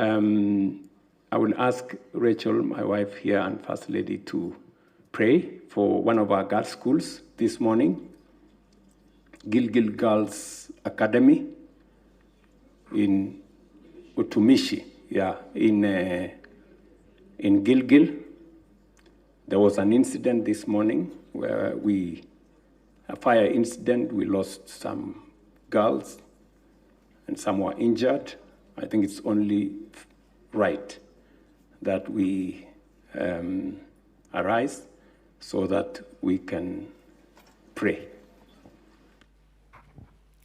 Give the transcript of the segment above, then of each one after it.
I will ask Rachel, my wife here, and First Lady to pray for one of our girls' schools this morning, Gilgil Girls Academy in Utumishi, in Gilgil. There was an incident this morning where a fire incident, we lost some girls and some were injured. I think it's only right that we arise so that we can pray.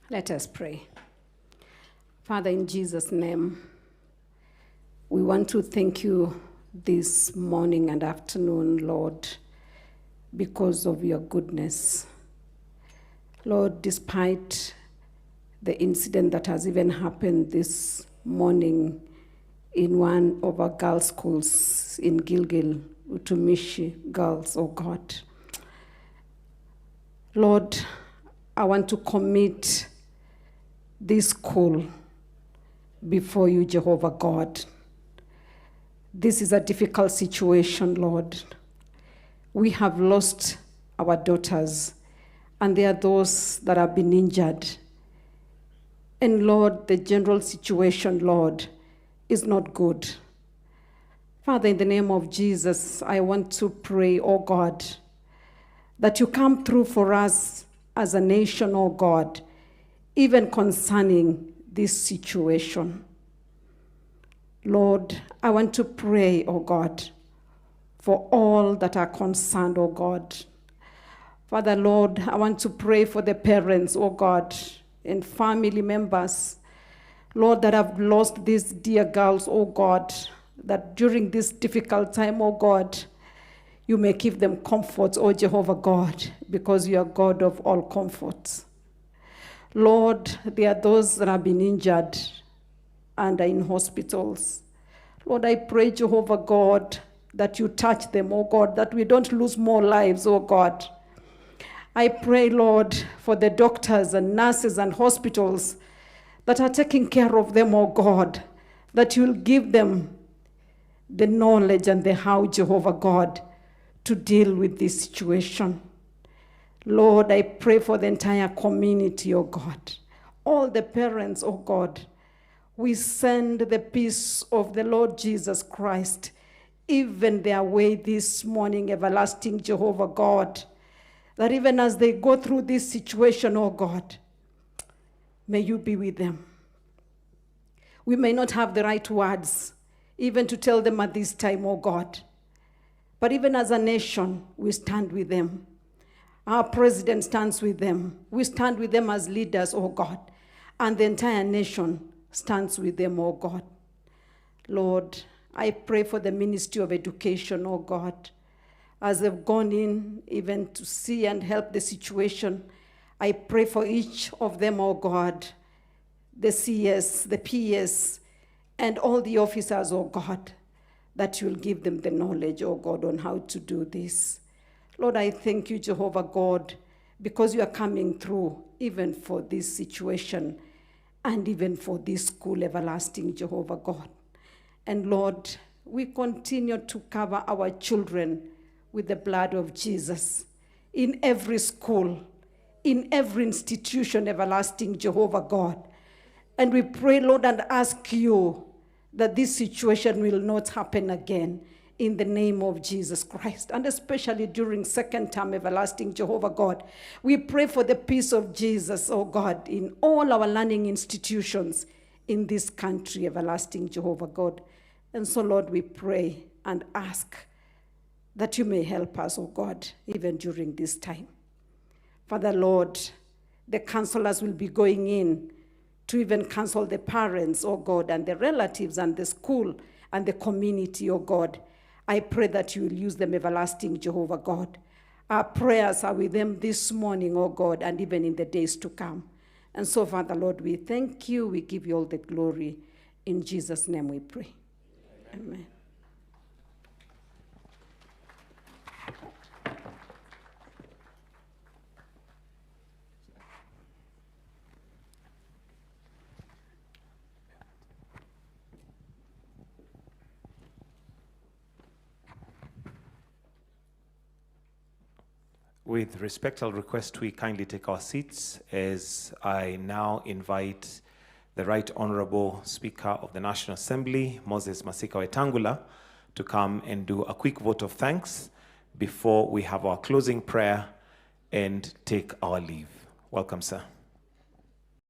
Let us pray. Father, in Jesus' name, we want to thank you this morning and afternoon, Lord, because of your goodness. Lord, despite the incident that has even happened this morning in one of our girls' schools in Gilgil, Utumishi girls, oh God. Lord, I want to commit this school before you, Jehovah God. This is a difficult situation, Lord. We have lost our daughters, and there are those that have been injured. And Lord, the general situation, Lord, is not good. Father, in the name of Jesus, I want to pray, oh God, that you come through for us as a nation, oh God, even concerning this situation. Lord, I want to pray, oh God, for all that are concerned, oh God. Father, Lord, I want to pray for the parents, oh God, and family members, Lord, that have lost these dear girls, oh God, that during this difficult time, oh God, you may give them comfort, oh Jehovah God, because you are God of all comforts. Lord, there are those that have been injured and are in hospitals. Lord, I pray, Jehovah God, that you touch them, oh God, that we don't lose more lives, oh God. I pray, Lord, for the doctors and nurses and hospitals that are taking care of them, oh God, that you'll give them the knowledge and the how, Jehovah God, to deal with this situation. Lord, I pray for the entire community, oh God. All the parents, oh God, we send the peace of the Lord Jesus Christ, even their way this morning, everlasting Jehovah God, that even as they go through this situation, oh God, may you be with them. We may not have the right words, even to tell them at this time, oh God, but even as a nation, we stand with them. Our president stands with them. We stand with them as leaders, oh God, and the entire nation stands with them, oh God. Lord, I pray for the Ministry of Education, oh God, as they've gone in even to see and help the situation. I pray for each of them, oh God, the CS, the PS, and all the officers, oh God, that you'll give them the knowledge, oh God, on how to do this. Lord, I thank you, Jehovah God, because you are coming through even for this situation and even for this school, everlasting Jehovah God. And Lord, we continue to cover our children with the blood of Jesus in every school, in every institution, everlasting Jehovah God. And we pray, Lord, and ask you that this situation will not happen again in the name of Jesus Christ. And especially during second term, everlasting Jehovah God, we pray for the peace of Jesus, oh God, in all our learning institutions in this country, everlasting Jehovah God. And so, Lord, we pray and ask that you may help us, oh God, even during this time. Father, Lord, the counselors will be going in to even counsel the parents, oh God, and the relatives and the school and the community, oh God. I pray that you will use them, everlasting Jehovah God. Our prayers are with them this morning, oh God, and even in the days to come. And so, Father, Lord, we thank you. We give you all the glory. In Jesus' name we pray. Amen. With respect, I'll request we kindly take our seats as I now invite the Right Honorable Speaker of the National Assembly, Moses Masika Wetangula, to come and do a quick vote of thanks before we have our closing prayer and take our leave. Welcome, sir.